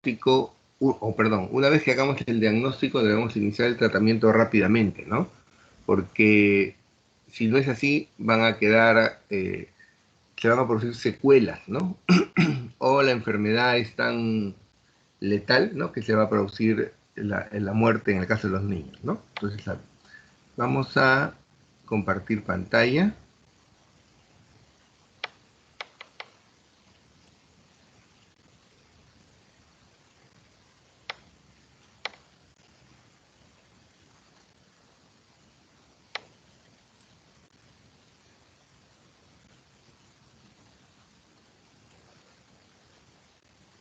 una vez que hagamos el diagnóstico debemos iniciar el tratamiento rápidamente, ¿no? Porque si no es así, se van a producir secuelas, ¿no? O la enfermedad es tan letal, ¿no? Que se va a producir la muerte en el caso de los niños, ¿no? Entonces, vamos a compartir pantalla.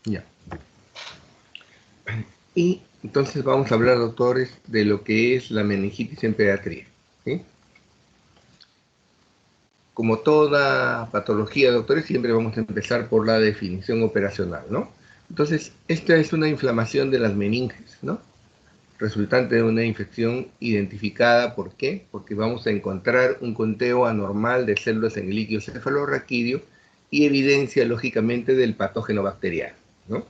Ya. Y entonces vamos a hablar, doctores, de lo que es la meningitis en pediatría, ¿sí? Como toda patología, doctores, siempre vamos a empezar por la definición operacional, ¿no? Entonces, esta es una inflamación de las meninges, ¿no? Resultante de una infección identificada, ¿por qué? Porque vamos a encontrar un conteo anormal de células en el líquido cefalorraquídeo y evidencia, lógicamente, del patógeno bacteriano, ¿no?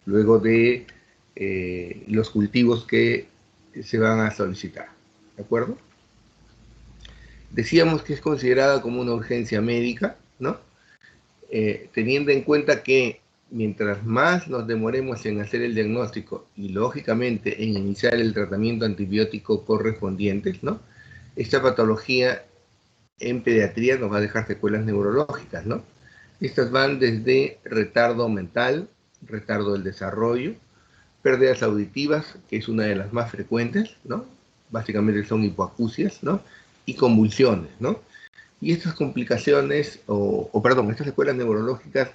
Luego de los cultivos que se van a solicitar, ¿de acuerdo? Decíamos que es considerada como una urgencia médica, ¿no? Teniendo en cuenta que mientras más nos demoremos en hacer el diagnóstico y lógicamente en iniciar el tratamiento antibiótico correspondiente, ¿no? Esta patología en pediatría nos va a dejar secuelas neurológicas, ¿no? Estas van desde retardo mental, retardo del desarrollo, pérdidas auditivas, que es una de las más frecuentes, ¿no? Básicamente son hipoacusias, ¿no? Y convulsiones, ¿no? Y estas complicaciones, estas secuelas neurológicas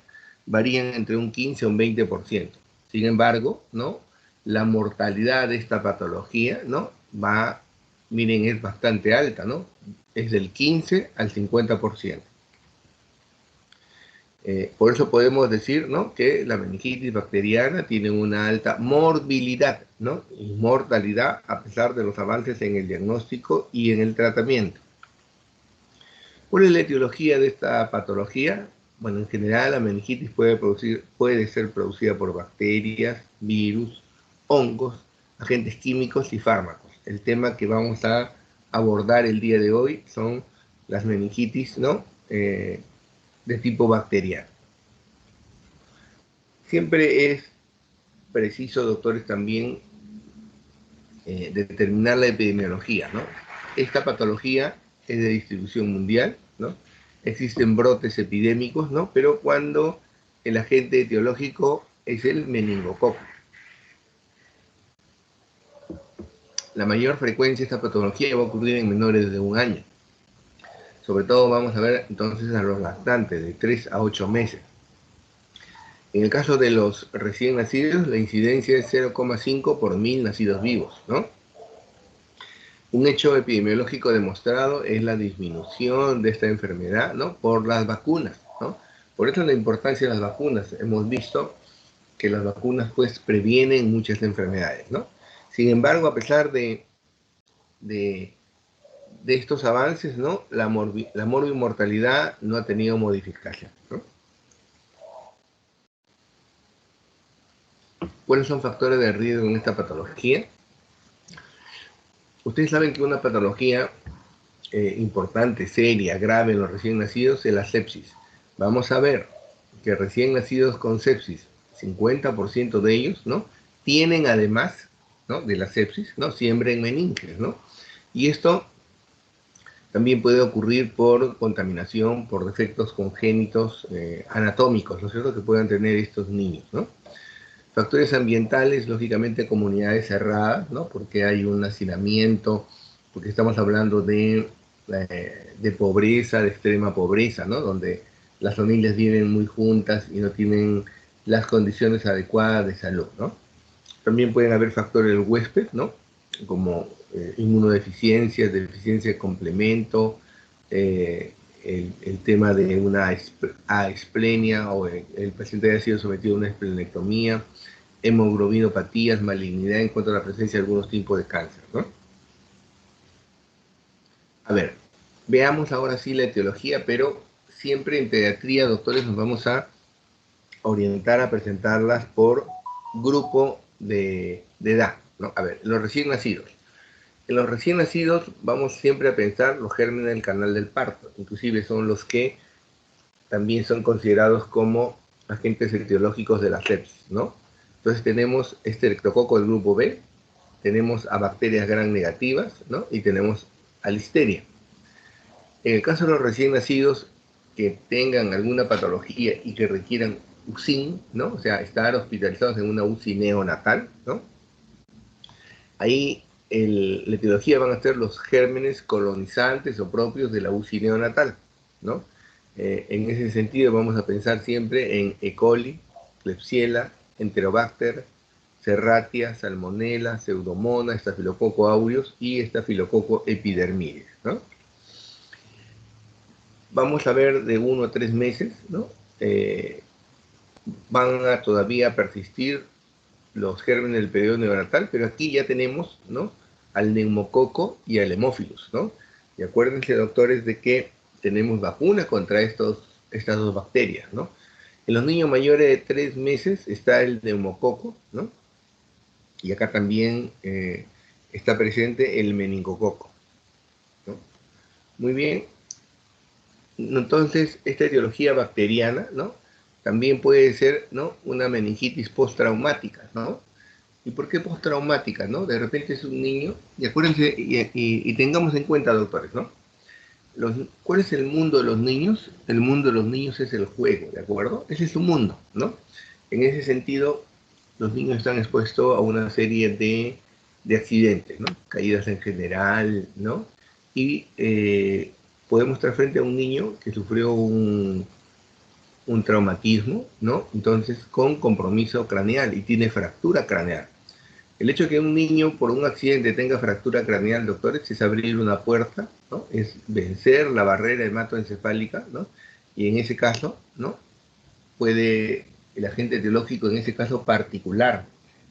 varían entre un 15 a un 20%. Sin embargo, ¿no? La mortalidad de esta patología, ¿no? Miren, es bastante alta, ¿no? Es del 15 al 50%. Por eso podemos decir, ¿no? Que la meningitis bacteriana tiene una alta morbilidad, ¿no? Y mortalidad a pesar de los avances en el diagnóstico y en el tratamiento. ¿Cuál es la etiología de esta patología? Bueno, en general la meningitis puede ser producida por bacterias, virus, hongos, agentes químicos y fármacos. El tema que vamos a abordar el día de hoy son las meningitis, ¿no? De tipo bacteriano. Siempre es preciso, doctores, también determinar la epidemiología, ¿no? Esta patología es de distribución mundial, ¿no? Existen brotes epidémicos, ¿no? Pero cuando el agente etiológico es el meningococo. La mayor frecuencia de esta patología va a ocurrir en menores de 1 año. Sobre todo vamos a ver entonces a los lactantes de 3 a 8 meses. En el caso de los recién nacidos, la incidencia es 0,5 por 1000 nacidos vivos, ¿no? Un hecho epidemiológico demostrado es la disminución de esta enfermedad, ¿no? Por las vacunas, ¿no? Por eso la importancia de las vacunas. Hemos visto que las vacunas pues previenen muchas enfermedades, ¿no? Sin embargo, a pesar de, de estos avances, ¿no? La morbimortalidad no ha tenido modificación, ¿no? ¿Cuáles son factores de riesgo en esta patología? Ustedes saben que una patología importante, seria, grave en los recién nacidos es la sepsis. Vamos a ver que recién nacidos con sepsis, 50% de ellos, ¿no? Tienen además, ¿no? De la sepsis, ¿no? Siembra en meninges, ¿no? Y esto también puede ocurrir por contaminación, por defectos congénitos anatómicos, ¿no es cierto?, que puedan tener estos niños, ¿no? Factores ambientales, lógicamente comunidades cerradas, ¿no? Porque hay un hacinamiento, porque estamos hablando de pobreza, de extrema pobreza, ¿no? Donde las familias viven muy juntas y no tienen las condiciones adecuadas de salud, ¿no? También pueden haber factores del huésped, ¿no? Como inmunodeficiencias, deficiencia de complemento, el tema de una asplenia o el paciente haya sido sometido a una esplenectomía, hemoglobinopatías, malignidad en cuanto a la presencia de algunos tipos de cáncer, ¿no? A ver, veamos ahora sí la etiología, pero siempre en pediatría, doctores, nos vamos a orientar a presentarlas por grupo de edad, ¿no? A ver, los recién nacidos. En los recién nacidos vamos siempre a pensar los gérmenes del canal del parto, inclusive son los que también son considerados como agentes etiológicos de la sepsis, ¿no? Entonces tenemos estreptococo del grupo B, tenemos a bacterias gram negativas, ¿no? Y tenemos a listeria. En el caso de los recién nacidos que tengan alguna patología y que requieran UCIN, ¿no? O sea, estar hospitalizados en una UCI neonatal, ¿no? Ahí la etiología van a ser los gérmenes colonizantes o propios de la UCI neonatal, ¿no? En ese sentido vamos a pensar siempre en E. coli, Klebsiella, Enterobacter, Serratia, Salmonella, Pseudomonas, Estafilococo aureus y Estafilococo epidermidis, ¿no? Vamos a ver de 1 a 3 meses, ¿no? Van a todavía persistir los gérmenes del periodo neonatal, pero aquí ya tenemos, ¿no?, al neumococo y al hemófilus, ¿no? Y acuérdense, doctores, de que tenemos vacuna contra estas dos bacterias, ¿no? En los niños mayores de 3 meses está el neumococo, ¿no? Y acá también está presente el meningococo, ¿no? Muy bien. Entonces, esta etiología bacteriana, ¿no?, también puede ser, ¿no?, una meningitis postraumática, ¿no? ¿Y por qué postraumática, no? De repente es un niño, y acuérdense, y tengamos en cuenta, doctores, ¿no? ¿Cuál es el mundo de los niños? El mundo de los niños es el juego, ¿de acuerdo? Ese es su mundo, ¿no? En ese sentido, los niños están expuestos a una serie de accidentes, ¿no? Caídas en general, ¿no? Y podemos estar frente a un niño que sufrió un traumatismo, ¿no? Entonces, con compromiso craneal y tiene fractura craneal. El hecho de que un niño por un accidente tenga fractura craneal, doctores, es abrir una puerta, ¿no? Es vencer la barrera hematoencefálica, ¿no? Y en ese caso, ¿no?, puede el agente etiológico, en ese caso particular,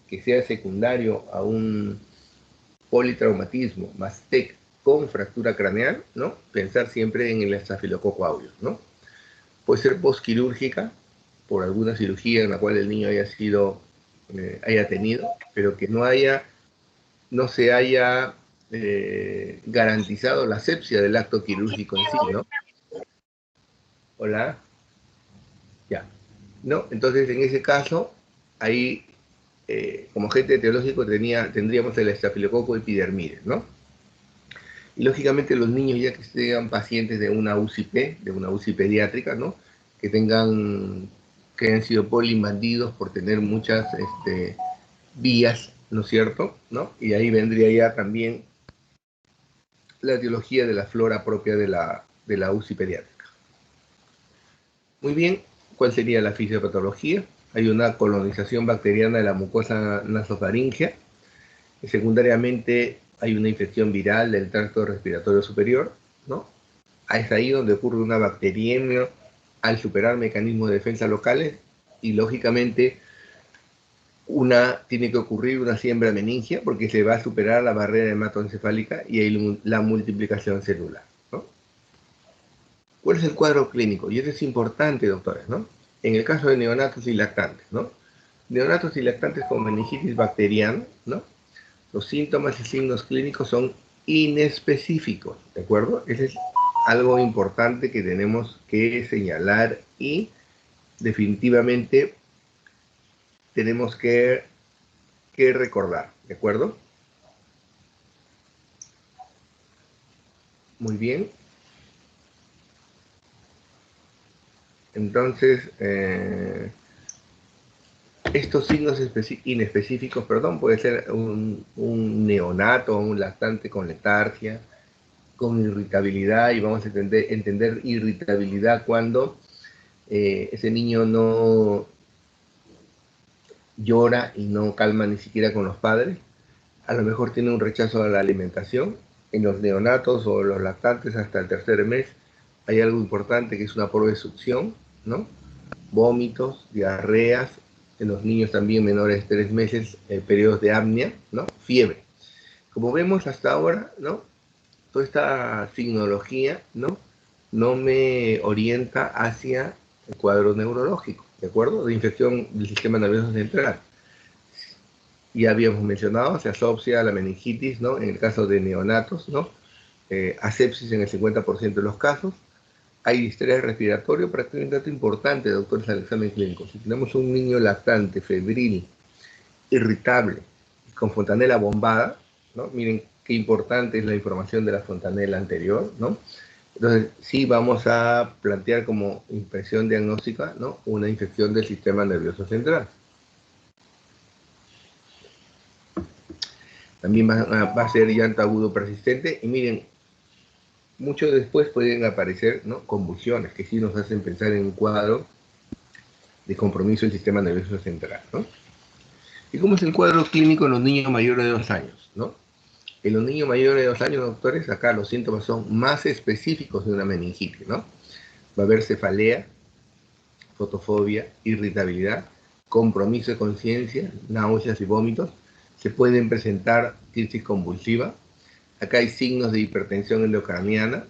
que sea secundario a un politraumatismo más TEC con fractura craneal, ¿no?, pensar siempre en el estafilococo aureus, ¿no? Puede ser postquirúrgica, por alguna cirugía en la cual el niño haya tenido, pero que no se haya garantizado la asepsia del acto quirúrgico en sí, ¿no? Hola, ya. ¿No? Entonces, en ese caso, ahí, como agente etiológico, tendríamos el estafilococo epidermidis, ¿no? Y lógicamente los niños ya que sean pacientes de una UCI-P, de una UCI pediátrica, ¿no?, que hayan sido poliinvadidos por tener muchas vías, ¿no es cierto?, ¿no? Y ahí vendría ya también la etiología de la flora propia de la UCI pediátrica. Muy bien, ¿cuál sería la fisiopatología? Hay una colonización bacteriana de la mucosa nasofaringea. Secundariamente hay una infección viral del tracto respiratorio superior, ¿no? Es ahí donde ocurre una bacteriemia al superar mecanismos de defensa locales y lógicamente tiene que ocurrir una siembra meningia porque se va a superar la barrera hematoencefálica y hay la multiplicación celular, ¿no? ¿Cuál es el cuadro clínico? Y eso es importante, doctores, ¿no? En el caso de neonatos y lactantes, ¿no? Neonatos y lactantes con meningitis bacteriana, ¿no? Los síntomas y signos clínicos son inespecíficos, ¿de acuerdo? Ese es algo importante que tenemos que señalar y definitivamente tenemos que recordar, ¿de acuerdo? Muy bien. Entonces, estos signos inespecíficos, perdón, puede ser un neonato o un lactante con letargia, con irritabilidad, y vamos a entender irritabilidad cuando ese niño no llora y no calma ni siquiera con los padres. A lo mejor tiene un rechazo a la alimentación. En los neonatos o los lactantes hasta el tercer mes hay algo importante que es una prueba de succión, ¿no? Vómitos, diarreas, en los niños también menores de 3 meses, periodos de apnea, ¿no? Fiebre. Como vemos hasta ahora, ¿no?, toda esta signología, ¿no?, no me orienta hacia el cuadro neurológico, ¿de acuerdo?, de infección del sistema nervioso central. ya habíamos mencionado, se asocia a la meningitis, ¿no? En el caso de neonatos, ¿no? Asepsis en el 50% de los casos. Hay distrés respiratorio, pero aquí hay un dato importante, doctores, al examen clínico. Si tenemos un niño lactante, febril, irritable, con fontanela bombada, ¿no? Miren qué importante es la información de la fontanela anterior, ¿no? Entonces, sí vamos a plantear como impresión diagnóstica, ¿no? Una infección del sistema nervioso central. También va a ser llanto agudo persistente. Y miren, mucho después pueden aparecer, ¿no? Convulsiones, que sí nos hacen pensar en un cuadro de compromiso del sistema nervioso central, ¿no? ¿Y cómo es el cuadro clínico en los niños mayores de 2 años, ¿no? En los niños mayores de 2 años, doctores, acá los síntomas son más específicos de una meningitis, ¿no? Va a haber cefalea, fotofobia, irritabilidad, compromiso de conciencia, náuseas y vómitos. Se pueden presentar crisis convulsiva. Acá hay signos de hipertensión endocraniana,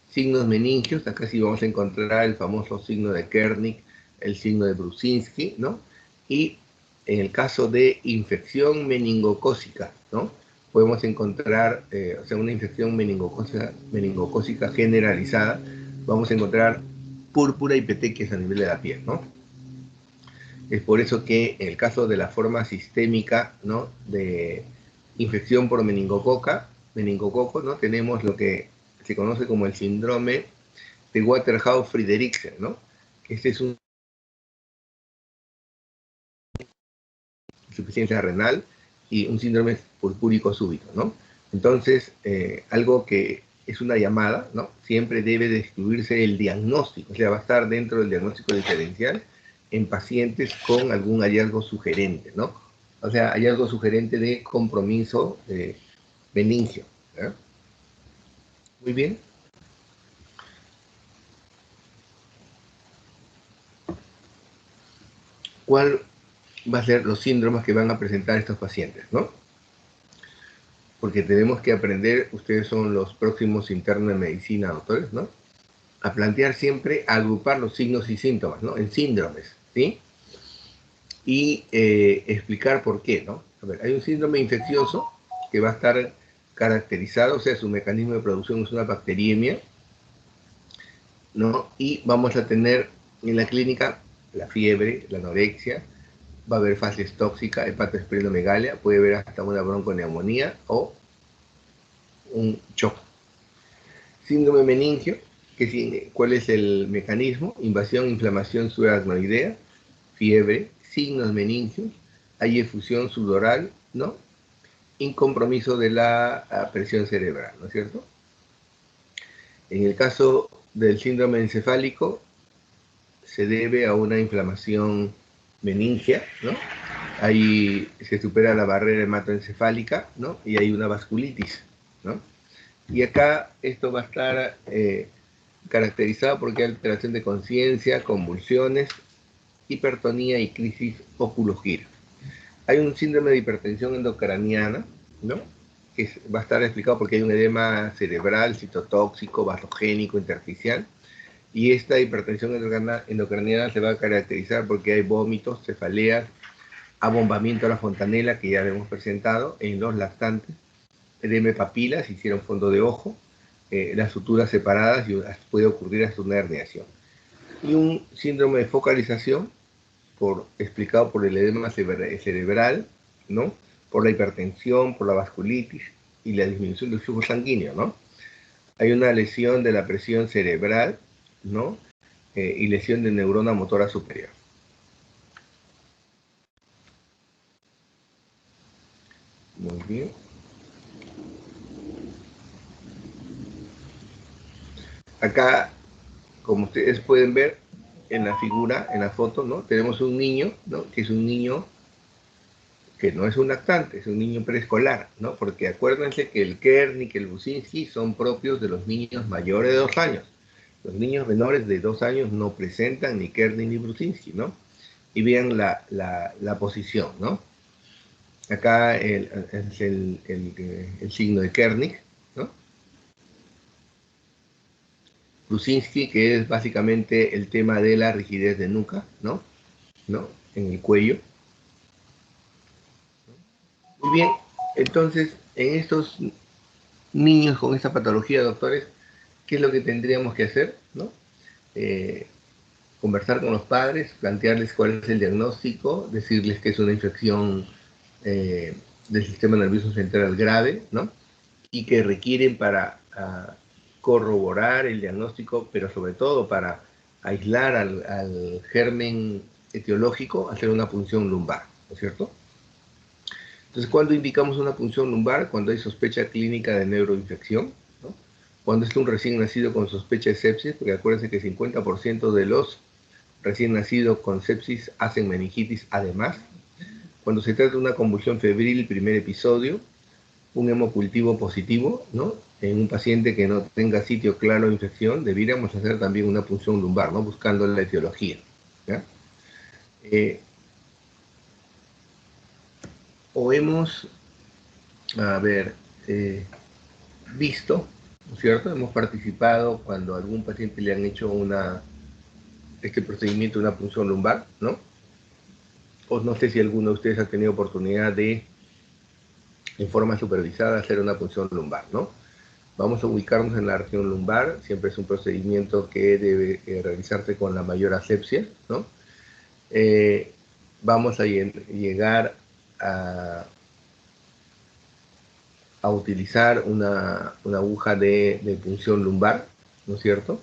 signos meningios. Acá sí vamos a encontrar el famoso signo de Kernig, el signo de Brusinski, ¿no? Y en el caso de infección meningocócica, ¿no? Podemos encontrar, o sea, una infección meningocócica generalizada. Vamos a encontrar púrpura y petequias a nivel de la piel, ¿no? Es por eso que en el caso de la forma sistémica, ¿no? De infección por meningococo, ¿no? Tenemos lo que se conoce como el síndrome de Waterhouse-Friderichsen, ¿no? Este es una insuficiencia renal y un síndrome purpúrico súbito, ¿no? Entonces, algo que es una llamada, ¿no? Siempre debe de excluirse el diagnóstico, o sea, va a estar dentro del diagnóstico diferencial en pacientes con algún hallazgo sugerente, ¿no? O sea, hallazgo sugerente de compromiso meningio, ¿eh? Muy bien. ¿Cuál va a ser los síndromes que van a presentar estos pacientes, ¿no? Porque tenemos que aprender, ustedes son los próximos internos de medicina, doctores, ¿no? A plantear siempre, a agrupar los signos y síntomas, ¿no? En síndromes, ¿sí? Y explicar por qué, ¿no? A ver, hay un síndrome infeccioso que va a estar caracterizado, o sea, su mecanismo de producción es una bacteriemia, ¿no? Y vamos a tener en la clínica la fiebre, la anorexia, va a haber fases tóxicas, hepatoesplenomegalia, puede haber hasta una bronconeumonía o un shock. Síndrome meningio, ¿cuál es el mecanismo? Invasión, inflamación subaracnoidea, fiebre, signos meningios, hay efusión sudoral, ¿no? Incompromiso de la presión cerebral, ¿no es cierto? En el caso del síndrome encefálico, se debe a una inflamación meningia, ¿no? Ahí se supera la barrera hematoencefálica, ¿no? Y hay una vasculitis, ¿no? Y acá esto va a estar caracterizado porque hay alteración de conciencia, convulsiones, hipertonía y crisis oculogira. Hay un síndrome de hipertensión endocraniana, ¿no? Que va a estar explicado porque hay un edema cerebral, citotóxico, vasogénico, intersticial. Y esta hipertensión endocraniana se va a caracterizar porque hay vómitos, cefaleas, abombamiento a la fontanela, que ya hemos presentado, en los lactantes, edema de papilas, hicieron fondo de ojo, las suturas separadas y puede ocurrir hasta una herniación. Y un síndrome de focalización, explicado por el edema cerebral, ¿no? Por la hipertensión, por la vasculitis y la disminución del flujo sanguíneo, ¿no? Hay una lesión de la presión cerebral, ¿no? Y lesión de neurona motora superior. Muy bien. Acá, como ustedes pueden ver en la figura, en la foto, ¿no? Tenemos un niño, ¿no? Que es un niño que no es un lactante, es un niño preescolar, ¿no? Porque acuérdense que el Kernig y el Brusinski son propios de los niños mayores de 2 años. Los niños menores de 2 años no presentan ni Kernig ni Brusinski, ¿no? Y vean la posición, ¿no? Acá es el signo de Kernig, ¿no? Brusinski, que es básicamente el tema de la rigidez de nuca, ¿no? ¿No? En el cuello. bien, entonces, en estos niños con esta patología, doctores, ¿qué es lo que tendríamos que hacer? ¿No? Conversar con los padres, plantearles cuál es el diagnóstico, decirles que es una infección del sistema nervioso central grave, ¿no? Y que requieren para corroborar el diagnóstico, pero sobre todo para aislar al germen etiológico, hacer una punción lumbar, ¿no es cierto? Entonces, ¿cuándo indicamos una punción lumbar? Cuando hay sospecha clínica de neuroinfección, ¿no? Cuando es un recién nacido con sospecha de sepsis, porque acuérdense que 50% de los recién nacidos con sepsis hacen meningitis además. Cuando se trata de una convulsión febril, primer episodio, un hemocultivo positivo, ¿no? En un paciente que no tenga sitio claro de infección, deberíamos hacer también una punción lumbar, ¿no? Buscando la etiología, ¿ya? O hemos, a ver, visto, ¿no es cierto? Hemos participado cuando a algún paciente le han hecho este procedimiento, una punción lumbar, ¿no? O no sé si alguno de ustedes ha tenido oportunidad de, en forma supervisada, hacer una punción lumbar, ¿no? Vamos a ubicarnos en la región lumbar, siempre es un procedimiento que debe realizarse con la mayor asepsia, ¿no? Vamos a llegar a utilizar una aguja de punción lumbar, ¿no es cierto?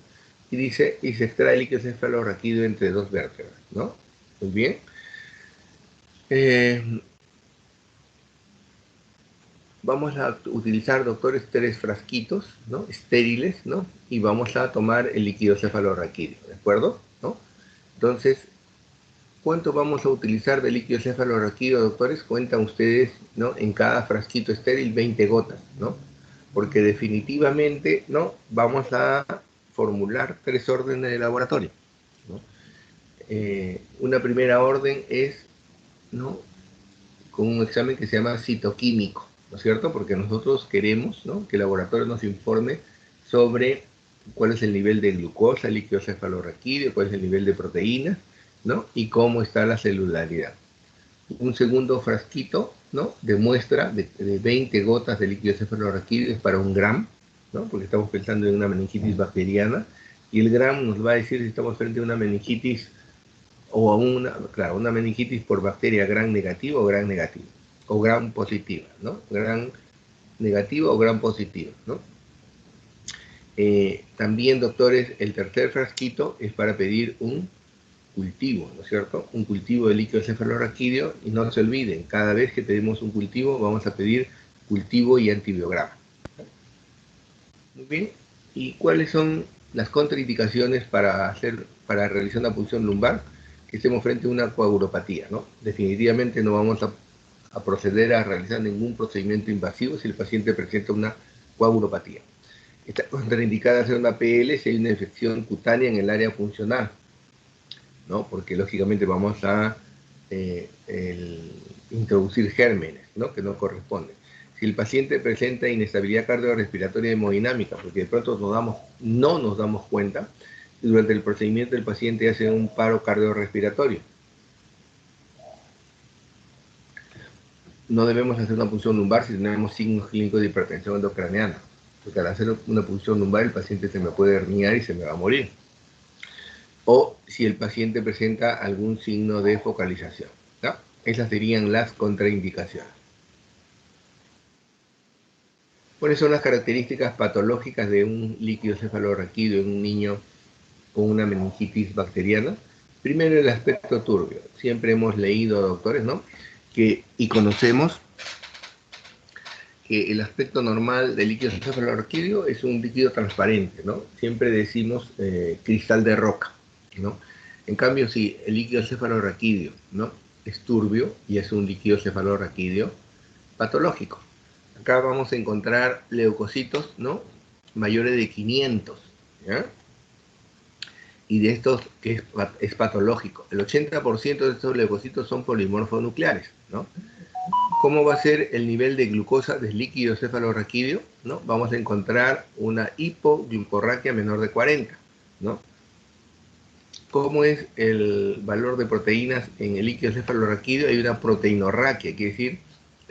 Y dice, y se extrae líquido cefalorraquídeo entre dos vértebras, ¿no? Muy bien. Vamos a utilizar, doctores, 3 frasquitos, ¿no? Estériles, ¿no? Y vamos a tomar el líquido cefalorraquídeo, ¿de acuerdo? ¿No? Entonces, ¿cuánto vamos a utilizar de líquido cefalorraquídeo, doctores? Cuentan ustedes, ¿no? En cada frasquito estéril 20 gotas, ¿no? Porque definitivamente, ¿no? Vamos a formular 3 órdenes de laboratorio, ¿no? Una primera orden es, ¿no? Con un examen que se llama citoquímico, ¿no es cierto? Porque nosotros queremos, ¿no? Que el laboratorio nos informe sobre cuál es el nivel de glucosa, líquido cefalorraquídeo, cuál es el nivel de proteínas, ¿no? Y cómo está la celularidad. Un segundo frasquito, ¿no? De muestra de 20 gotas de líquido cefalorraquídeo es para 1 gramo, ¿no? Porque estamos pensando en una meningitis bacteriana, y el gramo nos va a decir si estamos frente a una meningitis o a una meningitis por bacteria gram negativa o gram negativa, o gram positiva, ¿no? Gram negativa o gram positiva, ¿no? También, doctores, el tercer frasquito es para pedir un cultivo, ¿no es cierto? Un cultivo de líquido cefalorraquídeo, y no se olviden, cada vez que pedimos un cultivo vamos a pedir cultivo y antibiograma. Muy bien. ¿Y cuáles son las contraindicaciones para realizar una punción lumbar? Que estemos frente a una coagulopatía, ¿no? Definitivamente no vamos a proceder a realizar ningún procedimiento invasivo si el paciente presenta una coagulopatía. Está contraindicada hacer una PL si hay una infección cutánea en el área funcional, ¿no? Porque lógicamente vamos a introducir gérmenes, ¿no? Que no corresponden. Si el paciente presenta inestabilidad cardiorrespiratoria hemodinámica, porque de pronto no nos damos cuenta, y durante el procedimiento el paciente hace un paro cardiorrespiratorio, no debemos hacer una punción lumbar si tenemos signos clínicos de hipertensión endocraniana, porque al hacer una punción lumbar el paciente se me puede herniar y se me va a morir. O si el paciente presenta algún signo de focalización, ¿no? Esas serían las contraindicaciones. ¿Cuáles son las características patológicas de un líquido cefalorraquídeo en un niño con una meningitis bacteriana? Primero, el aspecto turbio. Siempre hemos leído, doctores, ¿no? Y conocemos que el aspecto normal del líquido cefalorraquídeo es un líquido transparente, ¿no? Siempre decimos cristal de roca, ¿no? En cambio, si el líquido cefalorraquídeo, ¿no? Es turbio y es un líquido cefalorraquídeo patológico. Acá vamos a encontrar leucocitos, ¿no? Mayores de 500, ¿ya? Y de estos que es patológico. El 80% de estos leucocitos son polimorfonucleares, ¿no? ¿Cómo va a ser el nivel de glucosa del líquido cefalorraquídeo? ¿No? Vamos a encontrar una hipoglucorraquia menor de 40, ¿no? ¿Cómo es el valor de proteínas en el líquido cefalorraquídeo? Hay una proteinorraquia, quiere decir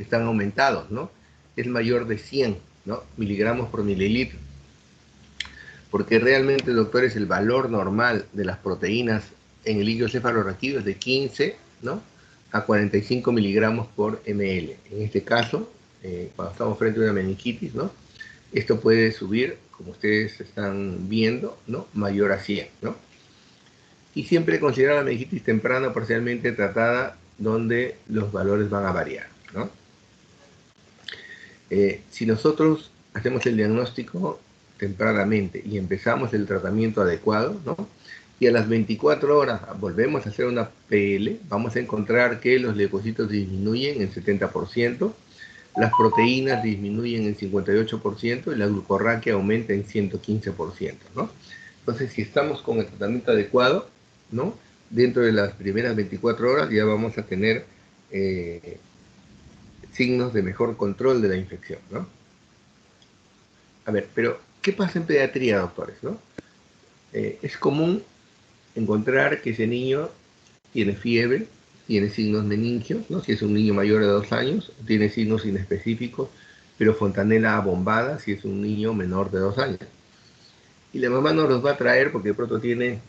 están aumentados, ¿no? Es mayor de 100, ¿no? miligramos por mililitro. Porque realmente, doctores, el valor normal de las proteínas en el líquido cefalorraquídeo es de 15, ¿no? a 45 miligramos por ml. En este caso, cuando estamos frente a una meningitis, ¿no? Esto puede subir, como ustedes están viendo, ¿no? mayor a 100, ¿no? Y siempre considerar la meningitis temprana parcialmente tratada, donde los valores van a variar, ¿no? Si nosotros hacemos el diagnóstico tempranamente y empezamos el tratamiento adecuado, ¿no? y a las 24 horas volvemos a hacer una PL, vamos a encontrar que los leucocitos disminuyen en 70%, las proteínas disminuyen en 58% y la glucorraquia aumenta en 115%, ¿no? Entonces, si estamos con el tratamiento adecuado, ¿no? dentro de las primeras 24 horas ya vamos a tener signos de mejor control de la infección, ¿no? A ver, pero ¿qué pasa en pediatría, doctores, no? Es común encontrar que ese niño tiene fiebre, tiene signos meningios, ¿no? Si es un niño mayor de 2 años, tiene signos inespecíficos, pero fontanela bombada si es un niño menor de 2 años. Y la mamá no los va a traer porque de pronto tiene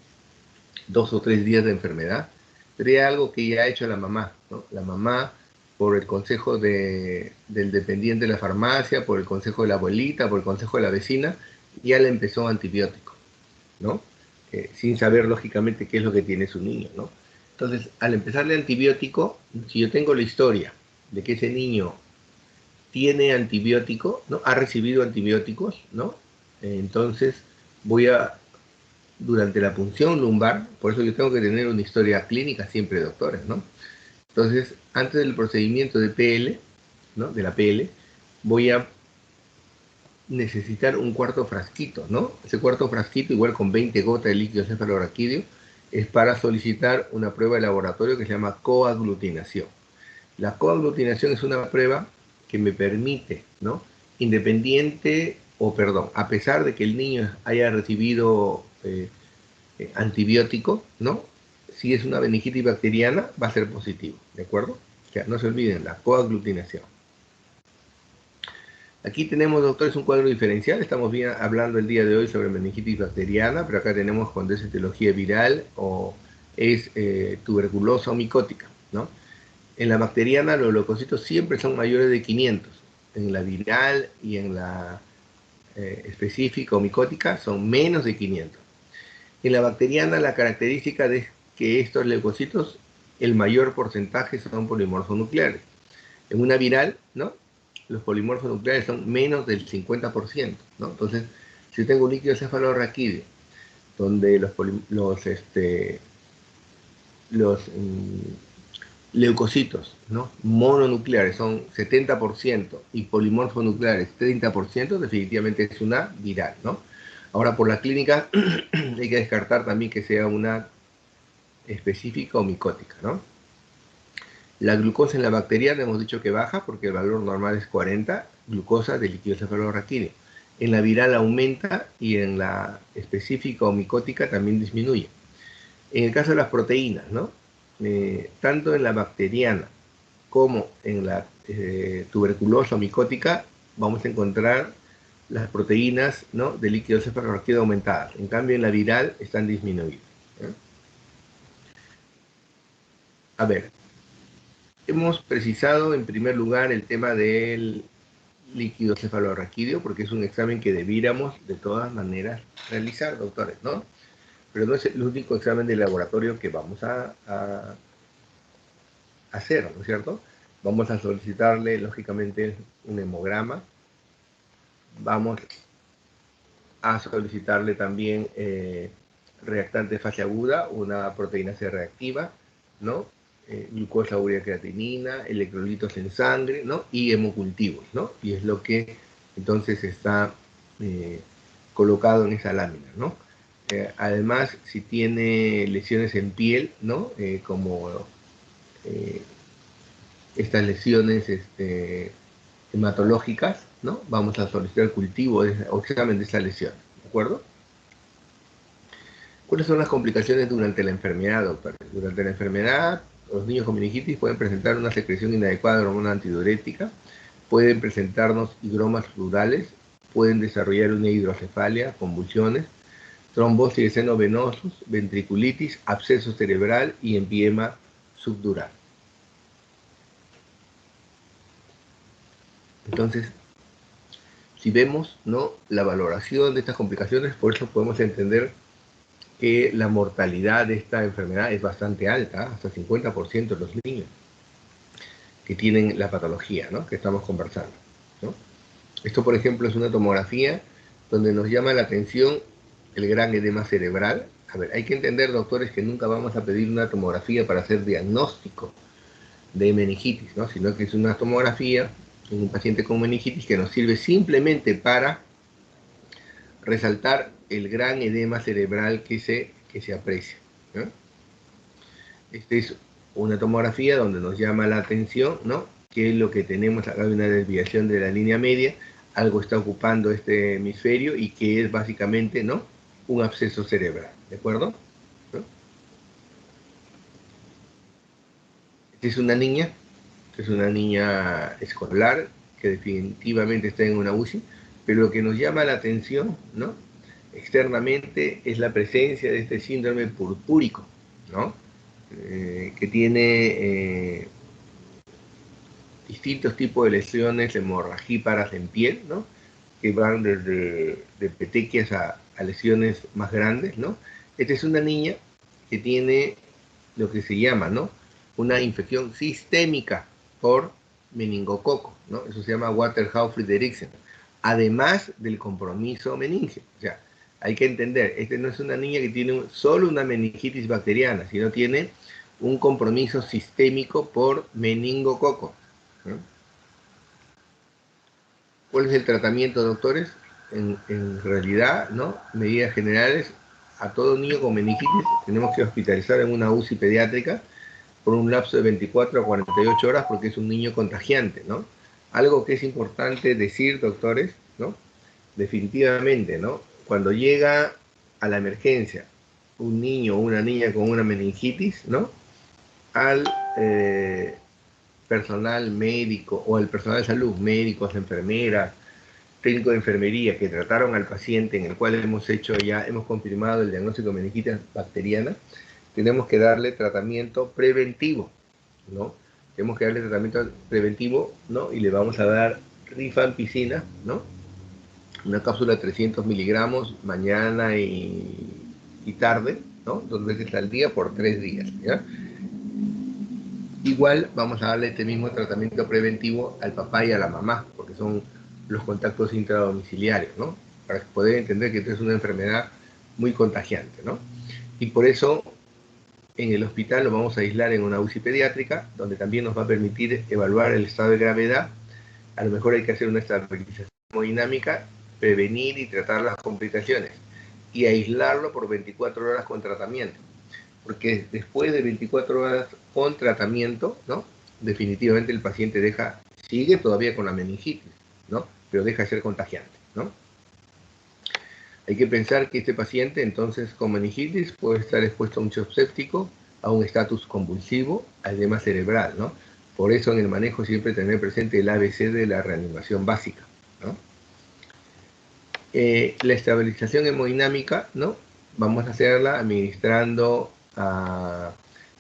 2 o 3 días de enfermedad, pero hay algo que ya ha hecho la mamá, ¿no? La mamá, por el consejo del dependiente de la farmacia, por el consejo de la abuelita, por el consejo de la vecina, ya le empezó antibiótico, ¿no? Sin saber lógicamente qué es lo que tiene su niño, ¿no? Entonces, al empezarle antibiótico, si yo tengo la historia de que ese niño tiene antibiótico, ¿no? Ha recibido antibióticos, ¿no? Entonces, voy a, durante la punción lumbar, por eso yo tengo que tener una historia clínica siempre, doctores, ¿no? Entonces, antes del procedimiento de PL, ¿no? de la PL, voy a necesitar un cuarto frasquito, ¿no? Ese cuarto frasquito, igual con 20 gotas de líquido cefalorraquídeo, es para solicitar una prueba de laboratorio que se llama coaglutinación. La coaglutinación es una prueba que me permite, ¿no? Independiente, o perdón, a pesar de que el niño haya recibido antibiótico, ¿no? Si es una meningitis bacteriana, va a ser positivo, ¿de acuerdo? O sea, no se olviden, la coaglutinación. Aquí tenemos, doctores, un cuadro diferencial. Estamos bien hablando el día de hoy sobre meningitis bacteriana, pero acá tenemos cuando es etiología viral o es tuberculosa o micótica, ¿no? En la bacteriana los leucocitos siempre son mayores de 500. En la viral y en la específica o micótica son menos de 500. En la bacteriana la característica de que estos leucocitos, el mayor porcentaje son polimorfonucleares. En una viral, ¿no? Los polimorfos nucleares son menos del 50%, ¿no? Entonces, si tengo un líquido cefalorraquídeo donde los leucocitos, ¿no? mononucleares son 70% y polimorfos nucleares 30%, definitivamente es una viral, ¿no? Ahora, por la clínica hay que descartar también que sea una específica o micótica, ¿no? La glucosa en la bacteriana hemos dicho que baja porque el valor normal es 40 glucosa de líquido cefalorraquídeo. En la viral aumenta y en la específica o micótica también disminuye. En el caso de las proteínas, ¿no? Tanto en la bacteriana como en la tuberculosa o micótica vamos a encontrar las proteínas, ¿no? de líquido cefalorraquídeo aumentadas. En cambio, en la viral están disminuidas. A ver, hemos precisado en primer lugar el tema del líquido cefalorraquídeo porque es un examen que debiéramos de todas maneras realizar, doctores, ¿no? Pero no es el único examen de laboratorio que vamos a hacer, ¿no es cierto? Vamos a solicitarle, lógicamente, un hemograma. Vamos a solicitarle también reactante de fase aguda, una proteína C reactiva, ¿no? Glucosa, urea, creatinina, electrolitos en sangre, ¿no? Y hemocultivos, ¿no? Y es lo que entonces está colocado en esa lámina, ¿no? Además, si tiene lesiones en piel, ¿no? Como estas lesiones hematológicas, ¿no? Vamos a solicitar el cultivo o examen de esa lesión, ¿de acuerdo? ¿Cuáles son las complicaciones durante la enfermedad, doctor? Durante la enfermedad Los niños con meningitis pueden presentar una secreción inadecuada de hormona antidiurética, pueden presentarnos higromas plurales, pueden desarrollar una hidrocefalia, convulsiones, trombosis de senos venosos, ventriculitis, absceso cerebral y empiema subdural. Entonces, si vemos, ¿no?, la valoración de estas complicaciones, por eso podemos entender que la mortalidad de esta enfermedad es bastante alta, hasta 50% de los niños que tienen la patología, ¿no?, que estamos conversando, ¿no? Esto, por ejemplo, es una tomografía donde nos llama la atención el gran edema cerebral. A ver, hay que entender, doctores, que nunca vamos a pedir una tomografía para hacer diagnóstico de meningitis, ¿no?, sino que es una tomografía en un paciente con meningitis que nos sirve simplemente para resaltar el gran edema cerebral que se aprecia, ¿no? Esta es una tomografía donde nos llama la atención, ¿no?, que es lo que tenemos acá, una desviación de la línea media, algo está ocupando este hemisferio y que es básicamente, ¿no?, un absceso cerebral, ¿de acuerdo? ¿No? Esta es una niña escolar que definitivamente está en una UCI, pero lo que nos llama la atención, ¿no?, externamente es la presencia de este síndrome purpúrico, ¿no?, que tiene distintos tipos de lesiones hemorragíparas en piel, ¿no?, que van desde de petequias a lesiones más grandes, ¿no? Esta es una niña que tiene lo que se llama, ¿no?, una infección sistémica por meningococo, ¿no? Eso se llama Waterhouse-Friderichsen, además del compromiso meningio. O sea, hay que entender, esta no es una niña que tiene solo una meningitis bacteriana, sino tiene un compromiso sistémico por meningococo, ¿no? ¿Cuál es el tratamiento, doctores? En realidad, ¿no?, medidas generales, a todo niño con meningitis tenemos que hospitalizar en una UCI pediátrica por un lapso de 24 a 48 horas porque es un niño contagiante, ¿no? Algo que es importante decir, doctores, ¿no?, definitivamente, ¿no?, cuando llega a la emergencia un niño o una niña con una meningitis, ¿no?, al personal médico o al personal de salud, médicos, enfermeras, técnicos de enfermería que trataron al paciente, en el cual hemos confirmado el diagnóstico de meningitis bacteriana, tenemos que darle tratamiento preventivo, ¿no? Tenemos que darle tratamiento preventivo, ¿no? Y le vamos a dar rifampicina, ¿no?, una cápsula de 300 miligramos mañana y tarde, ¿no?, 2 veces al día por 3 días, ¿ya? Igual vamos a darle este mismo tratamiento preventivo al papá y a la mamá, porque son los contactos intradomiciliarios, ¿no?, para poder entender que esta es una enfermedad muy contagiante, ¿no? Y por eso en el hospital lo vamos a aislar en una UCI pediátrica, donde también nos va a permitir evaluar el estado de gravedad. A lo mejor hay que hacer una estabilización hemodinámica, prevenir y tratar las complicaciones, y aislarlo por 24 horas con tratamiento. Porque después de 24 horas con tratamiento, ¿no?, definitivamente el paciente sigue todavía con la meningitis, ¿no?, pero deja de ser contagiante, ¿no? Hay que pensar que este paciente, entonces, con meningitis puede estar expuesto a un shock séptico, a un estatus convulsivo, al edema cerebral, ¿no? Por eso en el manejo siempre tener presente el ABC de la reanimación básica, ¿no? La estabilización hemodinámica, ¿no?, vamos a hacerla administrando,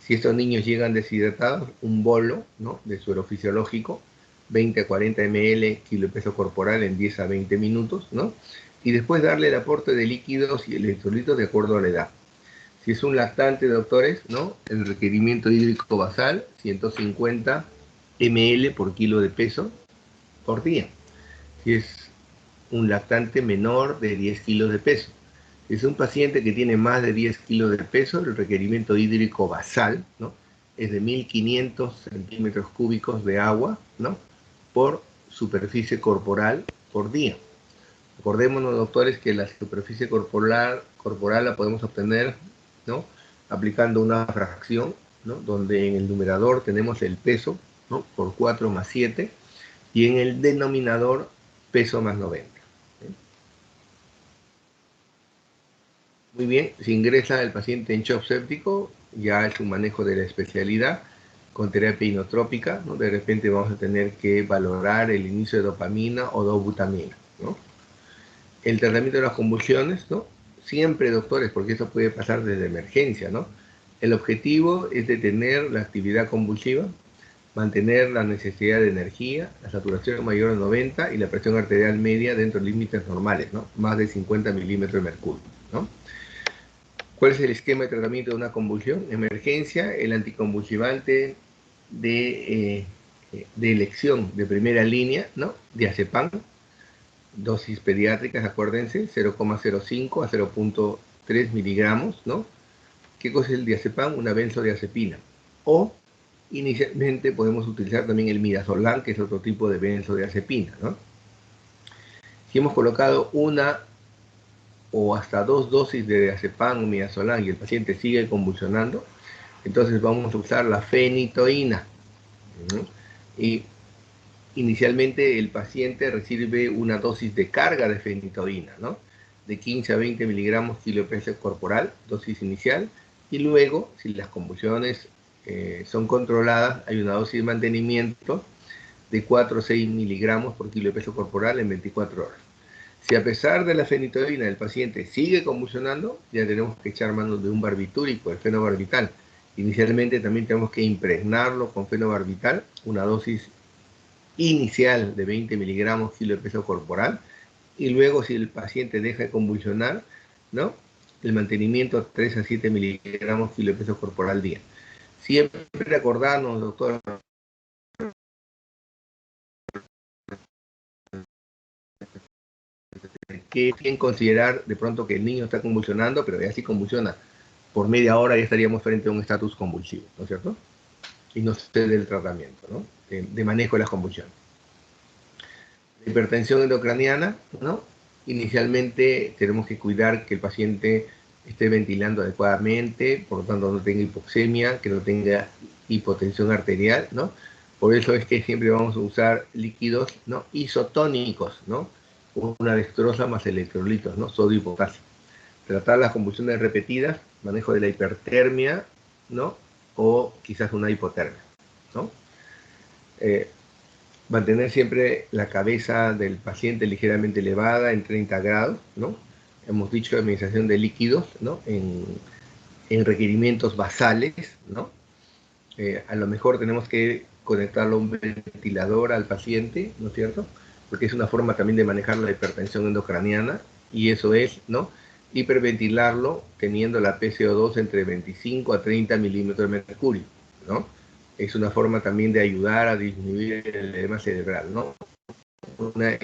si estos niños llegan deshidratados, un bolo, ¿no?, de suero fisiológico, 20 a 40 ml kilo de peso corporal en 10 a 20 minutos, ¿no? Y después darle el aporte de líquidos y electrolitos de acuerdo a la edad. Si es un lactante, doctores, ¿no?, el requerimiento hídrico basal, 150 ml por kilo de peso por día. Si es un lactante menor de 10 kilos de peso. Si es un paciente que tiene más de 10 kilos de peso, el requerimiento hídrico basal, ¿no?, es de 1500 centímetros cúbicos de agua, ¿no?, por superficie corporal por día. Acordémonos, doctores, que la superficie corporal la podemos obtener, ¿no?, aplicando una fracción, ¿no?, donde en el numerador tenemos el peso, ¿no?, por 4 más 7, y en el denominador peso más 90. Muy bien, si ingresa el paciente en shock séptico, ya es un manejo de la especialidad, con terapia inotrópica, ¿no? De repente vamos a tener que valorar el inicio de dopamina o dobutamina, ¿no? El tratamiento de las convulsiones, ¿no? Siempre, doctores, porque eso puede pasar desde emergencia, ¿no? El objetivo es detener la actividad convulsiva, mantener la necesidad de energía, la saturación mayor de 90 y la presión arterial media dentro de límites normales, ¿no? Más de 50 milímetros de mercurio, ¿no? ¿Cuál es el esquema de tratamiento de una convulsión? Emergencia, el anticonvulsivante de elección de primera línea, ¿no? Diazepam, dosis pediátricas, acuérdense, 0,05 a 0,3 miligramos, ¿no? ¿Qué cosa es el diazepam? Una benzodiazepina. O inicialmente podemos utilizar también el midazolam, que es otro tipo de benzodiazepina, ¿no? Si hemos colocado una o hasta 2 dosis de diazepam o midazolam y el paciente sigue convulsionando, entonces vamos a usar la fenitoína, ¿no? Y inicialmente el paciente recibe una dosis de carga de fenitoína, ¿no? De 15 a 20 miligramos kilo peso corporal, dosis inicial, y luego, si las convulsiones son controladas, hay una dosis de mantenimiento de 4 o 6 miligramos por kilo de peso corporal en 24 horas. Si a pesar de la fenitoína el paciente sigue convulsionando, ya tenemos que echar mano de un barbitúrico, el fenobarbital. Inicialmente también tenemos que impregnarlo con fenobarbital, una dosis inicial de 20 miligramos kilo de peso corporal, y luego si el paciente deja de convulsionar, ¿no? El mantenimiento 3 a 7 miligramos kilo de peso corporal al día. Siempre acordarnos, doctor, que bien considerar de pronto que el niño está convulsionando, pero ya si convulsiona por media hora ya estaríamos frente a un estatus convulsivo, ¿no es cierto? Y no sé del tratamiento, ¿no? De manejo de las convulsiones. La hipertensión endocraniana, ¿no? Inicialmente tenemos que cuidar que el paciente esté ventilando adecuadamente, por lo tanto no tenga hipoxemia, que no tenga hipotensión arterial, ¿no? Por eso es que siempre vamos a usar líquidos, ¿no? Isotónicos, ¿no? Una dextrosa más electrolitos, ¿no? Sodio y potasio. Tratar las convulsiones repetidas, manejo de la hipertermia, ¿no? O quizás una hipotermia, ¿no? Mantener siempre la cabeza del paciente ligeramente elevada en 30 grados, ¿no? Hemos dicho administración de líquidos, ¿no? En requerimientos basales, ¿no? A lo mejor tenemos que conectarlo a un ventilador al paciente, ¿no es cierto? Porque es una forma también de manejar la hipertensión endocraniana, y eso es, ¿no? Hiperventilarlo teniendo la PCO2 entre 25 a 30 milímetros de mercurio, ¿no? Es una forma también de ayudar a disminuir el edema cerebral, ¿no? Una,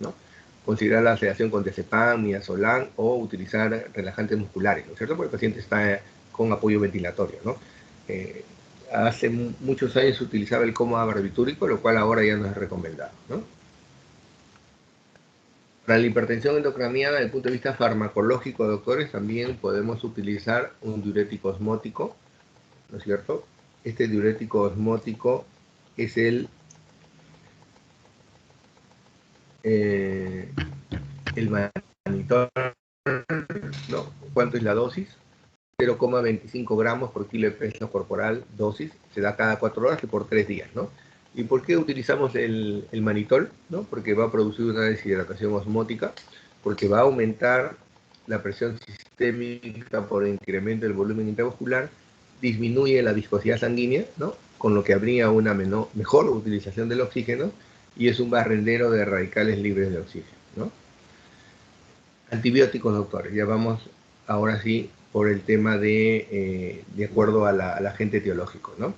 ¿no? Considerar la sedación con diazepam, midazolam o utilizar relajantes musculares, ¿no es cierto? Porque el paciente está con apoyo ventilatorio, ¿no? Hace muchos años se utilizaba el cómoda barbitúrico, lo cual ahora ya no es recomendado, ¿no? Para la hipertensión endocraniana, desde el punto de vista farmacológico, doctores, también podemos utilizar un diurético osmótico, ¿no es cierto? Este diurético osmótico es el monitor, ¿no? ¿Cuánto es la dosis? 0,25 gramos por kilo de peso corporal, dosis, se da cada 4 horas y por 3 días, ¿no? ¿Y por qué utilizamos el manitol? ¿No? Porque va a producir una deshidratación osmótica, porque va a aumentar la presión sistémica por incremento del volumen intravascular, disminuye la viscosidad sanguínea, ¿no? Con lo que habría una mejor utilización del oxígeno, y es un barrendero de radicales libres de oxígeno, ¿no? Antibióticos, doctores, ya vamos ahora sí por el tema de acuerdo al agente etiológico, ¿no?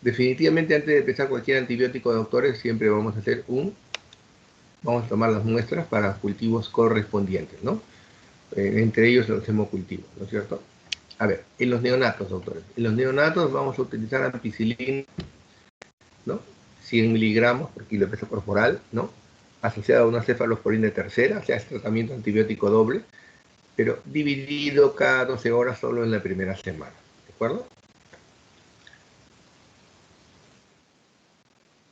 Definitivamente antes de empezar cualquier antibiótico, doctores, siempre vamos a hacer vamos a tomar las muestras para cultivos correspondientes, ¿no? Entre ellos los hemocultivos, ¿no es cierto? A ver, en los neonatos, doctores, en los neonatos vamos a utilizar ampicilina, ¿no? 100 miligramos por kilo de peso corporal, ¿no? Asociada a una cefalosporina tercera, o sea, es tratamiento antibiótico doble, pero dividido cada 12 horas solo en la primera semana, ¿de acuerdo?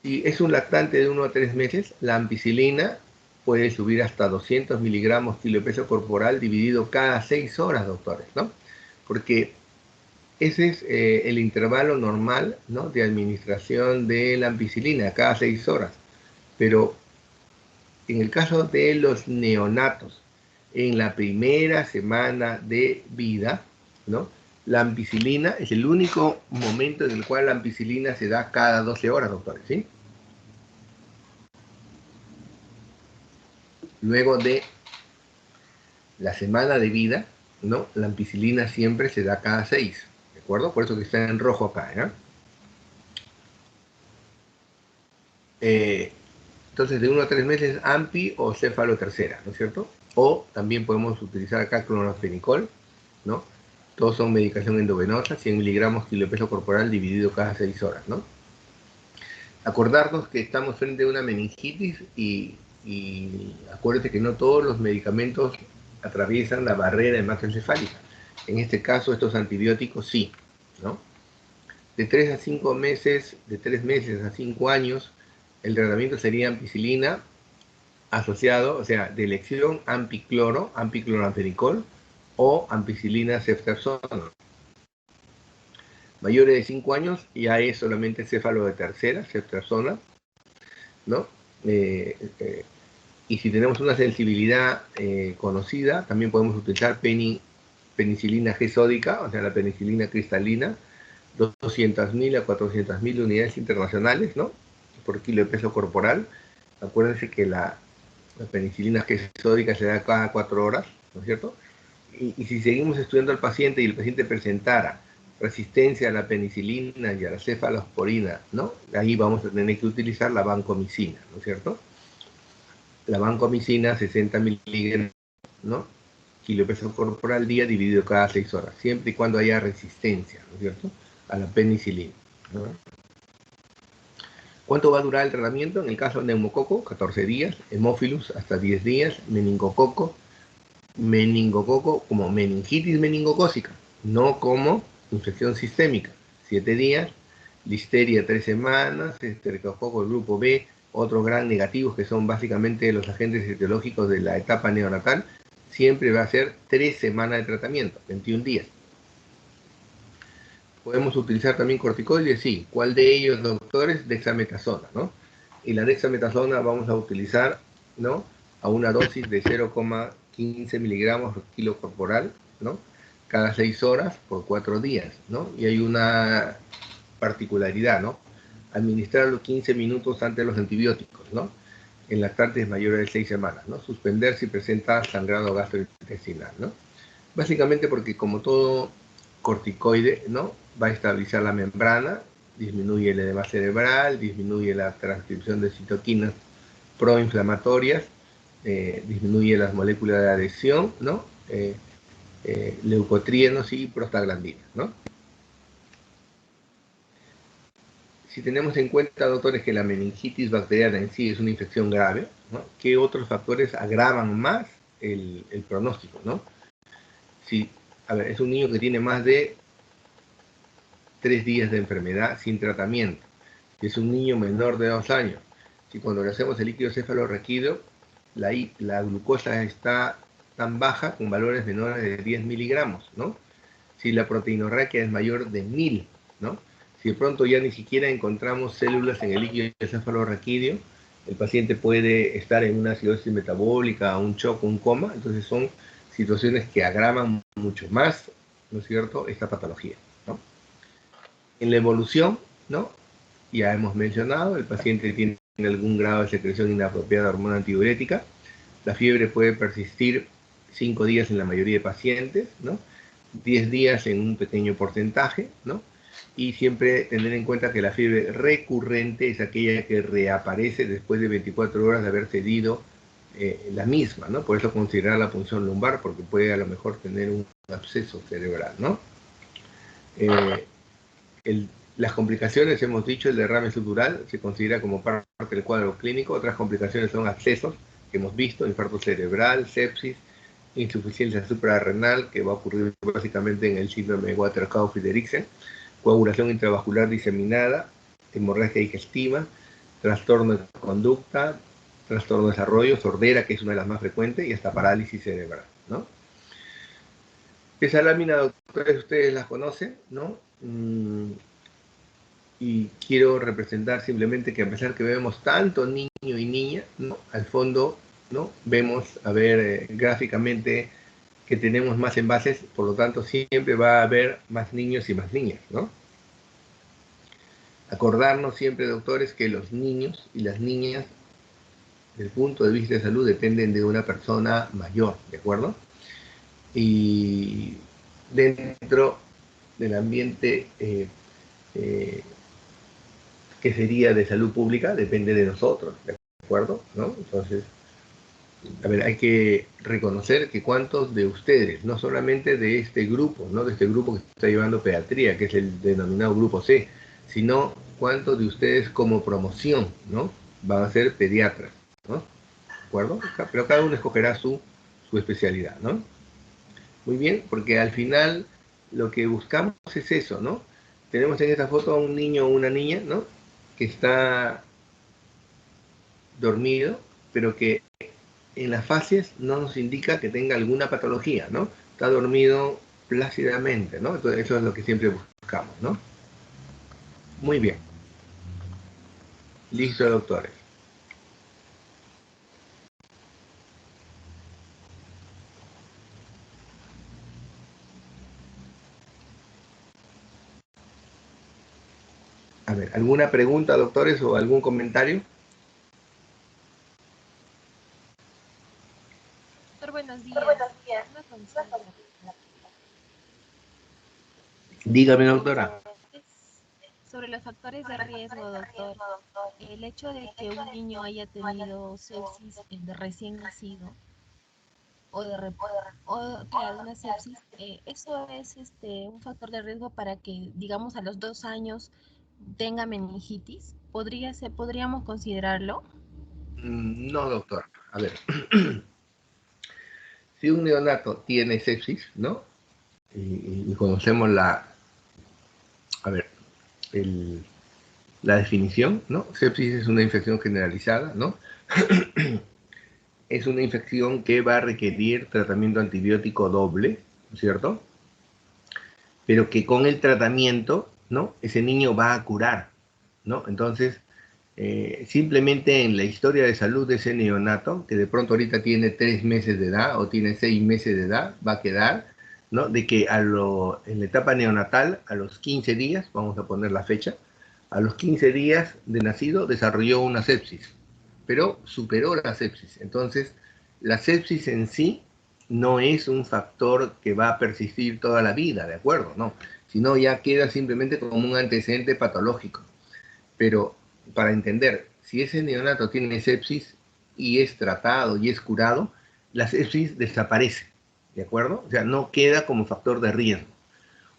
Si es un lactante de 1 a 3 meses, la ampicilina puede subir hasta 200 miligramos kilo de peso corporal dividido cada 6 horas, doctores, ¿no? Porque ese es el intervalo normal, ¿no?, de administración de la ampicilina, cada 6 horas. Pero en el caso de los neonatos, en la primera semana de vida, ¿no?, la ampicilina es el único momento en el cual la ampicilina se da cada 12 horas, doctores, ¿sí? Luego de la semana de vida, ¿no?, la ampicilina siempre se da cada 6, ¿de acuerdo? Por eso que está en rojo acá, ¿ya? Entonces, de 1 a 3 meses, ampi o cefalotercera, ¿no es cierto? O también podemos utilizar acá clorofenicol, ¿no? Todos son medicación endovenosa, 100 miligramos kilo de peso corporal dividido cada 6 horas, ¿no? Acordarnos que estamos frente a una meningitis y acuérdate que no todos los medicamentos atraviesan la barrera hematoencefálica. En este caso, estos antibióticos sí, ¿no? De 3 a 5 meses, de 3 meses a 5 años, el tratamiento sería ampicilina asociado, o sea, de elección ampicloramfenicol o ampicilina ceftriaxona. Mayores de 5 años ya es solamente céfalo de tercera, ceftriaxona, ¿no? Y si tenemos una sensibilidad conocida, también podemos utilizar penicilina G sódica, o sea, la penicilina cristalina, 200.000 a 400.000 unidades internacionales, ¿no?, por kilo de peso corporal. Acuérdense que la penicilina G sódica se da cada 4 horas, ¿no es cierto? Y si seguimos estudiando al paciente y el paciente presentara resistencia a la penicilina y a la cefalosporina, ¿no?, ahí vamos a tener que utilizar la vancomicina, ¿no es cierto? La vancomicina, 60 miligramos, ¿no?, kilo de peso corporal al día dividido cada 6 horas, siempre y cuando haya resistencia, ¿no es cierto?, a la penicilina, ¿no? ¿Cuánto va a durar el tratamiento? En el caso de neumococo, 14 días, hemófilus hasta 10 días, meningococo como meningitis meningocócica, no como infección sistémica, 7 días, listeria 3 semanas, estreptococo grupo B, otros gran negativos que son básicamente los agentes etiológicos de la etapa neonatal, siempre va a ser 3 semanas de tratamiento, 21 días. Podemos utilizar también corticoides, sí. ¿Cuál de ellos, doctores? Dexametasona, ¿no? Y la dexametasona vamos a utilizar, ¿no?, a una dosis de 0,15 miligramos por kilo corporal, ¿no?, cada 6 horas por 4 días, ¿no? Y hay una particularidad, ¿no? Administrarlo 15 minutos antes de los antibióticos, ¿no?, en lactantes mayores de 6 semanas, ¿no? Suspender si presenta sangrado gastrointestinal, ¿no? Básicamente porque como todo corticoide, ¿no?, va a estabilizar la membrana, disminuye el edema cerebral, disminuye la transcripción de citoquinas proinflamatorias, disminuye las moléculas de adhesión, ¿no?, leucotrienos y prostaglandinas, ¿no? Si tenemos en cuenta, doctores, que la meningitis bacteriana en sí es una infección grave, ¿no?, ¿qué otros factores agravan más el pronóstico, ¿no? Si, a ver, es un niño que tiene más de 3 días de enfermedad sin tratamiento, si es un niño menor de 2 años, si cuando le hacemos el líquido cefalorraquídeo, la glucosa está tan baja con valores menores de 10 miligramos, ¿no? Si la proteinorraquia es mayor de 1000, ¿no? Si de pronto ya ni siquiera encontramos células en el líquido cefalorraquídeo, el paciente puede estar en una acidosis metabólica, un shock, un coma. Entonces son situaciones que agravan mucho más, ¿no es cierto?, esta patología, ¿no? En la evolución, ¿no?, ya hemos mencionado, el paciente tiene algún grado de secreción inapropiada de hormona antidiurética, la fiebre puede persistir 5 días en la mayoría de pacientes, ¿no?, 10 días en un pequeño porcentaje, ¿no? Y siempre tener en cuenta que la fiebre recurrente es aquella que reaparece después de 24 horas de haber cedido la misma, ¿no? Por eso considerar la punción lumbar, porque puede a lo mejor tener un absceso cerebral, ¿no? Las complicaciones, hemos dicho, el derrame subdural se considera como parte del cuadro clínico. Otras complicaciones son abscesos, que hemos visto, infarto cerebral, sepsis, insuficiencia suprarrenal, que va a ocurrir básicamente en el síndrome de Waterkau-Friedrichsen, coagulación intravascular diseminada, hemorragia digestiva, trastorno de conducta, trastorno de desarrollo, sordera, que es una de las más frecuentes, y hasta parálisis cerebral, ¿no? Esa lámina, doctores, ustedes la conocen, ¿no? Y quiero representar simplemente que a pesar que vemos tanto niño y niña, ¿no? Al fondo, ¿no? Vemos, a ver, gráficamente que tenemos más envases, por lo tanto siempre va a haber más niños y más niñas, ¿no? Acordarnos siempre, doctores, que los niños y las niñas, desde el punto de vista de salud, dependen de una persona mayor, ¿de acuerdo? Y dentro del ambiente que sería de salud pública, depende de nosotros, ¿de acuerdo? ¿No? Entonces, a ver, hay que reconocer que cuántos de ustedes, no solamente de este grupo, no de este grupo que está llevando pediatría, que es el denominado grupo C, sino cuántos de ustedes como promoción, ¿no? Van a ser pediatras, ¿no? ¿De acuerdo? Pero cada uno escogerá su especialidad, ¿no? Muy bien, porque al final lo que buscamos es eso, ¿no? Tenemos en esta foto a un niño o una niña, ¿no? Que está dormido, pero que en las fases no nos indica que tenga alguna patología, ¿no? Está dormido plácidamente, ¿no? Entonces eso es lo que siempre buscamos, ¿no? Muy bien. Listo, doctores. A ver, ¿alguna pregunta, doctores, o algún comentario? Doctor, buenos días. Una consulta. Dígame, doctora. Es sobre los factores de riesgo, doctor. El hecho de que un niño haya tenido sepsis de recién nacido o de rep- o, claro, una sepsis, eso es un factor de riesgo para que, digamos, a los 2 años tenga meningitis. ¿Podríamos considerarlo? No, doctor. A ver, si un neonato tiene sepsis, ¿no? Y conocemos a ver, el, la definición, ¿no? Sepsis es una infección generalizada, ¿no? Es una infección que va a requerir tratamiento antibiótico doble, ¿cierto? Pero que con el tratamiento, ¿no? Ese niño va a curar, ¿no? Entonces, simplemente en la historia de salud de ese neonato, que de pronto ahorita tiene 3 meses de edad o tiene 6 meses de edad, va a quedar, ¿no? De que en la etapa neonatal, a los 15 días, vamos a poner la fecha, a los 15 días de nacido desarrolló una sepsis, pero superó la sepsis. Entonces, la sepsis en sí no es un factor que va a persistir toda la vida, ¿de acuerdo? No, sino ya queda simplemente como un antecedente patológico. Pero para entender, si ese neonato tiene sepsis y es tratado y es curado, la sepsis desaparece, ¿de acuerdo? O sea, no queda como factor de riesgo.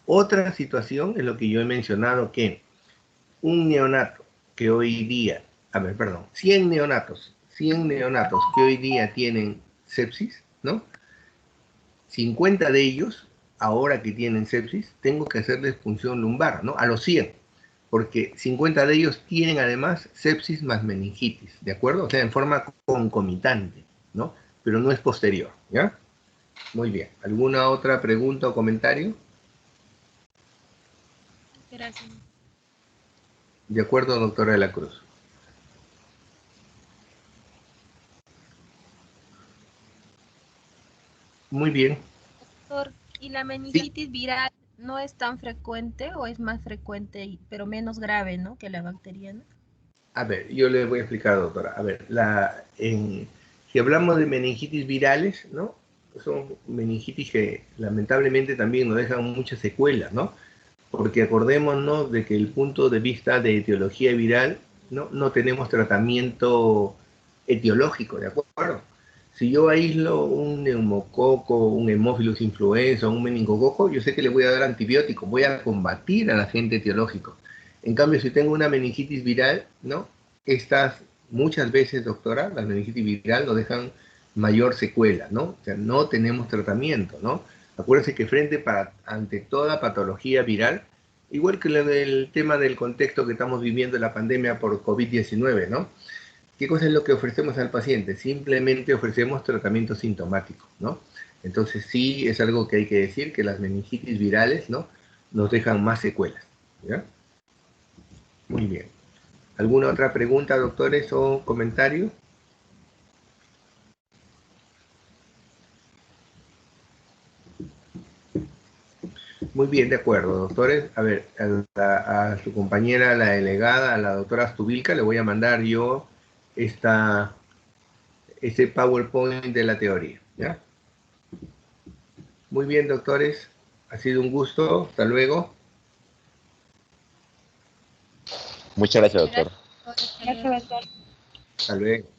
Otra situación es lo que yo he mencionado, que un neonato que hoy día, a ver, perdón, 100 neonatos que hoy día tienen sepsis, ¿no? 50 de ellos, ahora que tienen sepsis, tengo que hacerles punción lumbar, ¿no? A los 100, porque 50 de ellos tienen además sepsis más meningitis, ¿de acuerdo? O sea, en forma concomitante, ¿no? Pero no es posterior, ¿ya? Muy bien. ¿Alguna otra pregunta o comentario? Gracias. De acuerdo, doctora de la Cruz. Muy bien. Doctor, ¿y la Sí. meningitis viral no es tan frecuente o es más frecuente, pero menos grave, ¿no? Que la bacteriana? A ver, yo le voy a explicar, doctora. A ver, si hablamos de meningitis virales, ¿no? Son meningitis que lamentablemente también nos dejan muchas secuelas, ¿no? Porque acordémonos de que el punto de vista de etiología viral, no tenemos tratamiento etiológico, ¿de acuerdo? Si yo aíslo un neumococo, un hemófilus influenza, un meningococo, yo sé que le voy a dar antibiótico, voy a combatir al agente etiológico. En cambio, si tengo una meningitis viral, ¿no? Estas muchas veces, doctora, la meningitis viral nos dejan mayor secuela, ¿no? O sea, no tenemos tratamiento, ¿no? Acuérdense que ante toda patología viral, igual que el tema del contexto que estamos viviendo de la pandemia por COVID-19, ¿no? ¿Qué cosa es lo que ofrecemos al paciente? Simplemente ofrecemos tratamiento sintomático, ¿no? Entonces sí es algo que hay que decir, que las meningitis virales, ¿no?, nos dejan más secuelas, ¿ya? Muy bien. ¿Alguna otra pregunta, doctores, o comentario? Muy bien, de acuerdo, doctores. A ver, a su compañera, la delegada, a la doctora Astubilca, le voy a mandar yo este PowerPoint de la teoría, ¿ya? Muy bien, doctores. Ha sido un gusto. Hasta luego. Muchas gracias, doctor. Hasta luego. Hasta luego.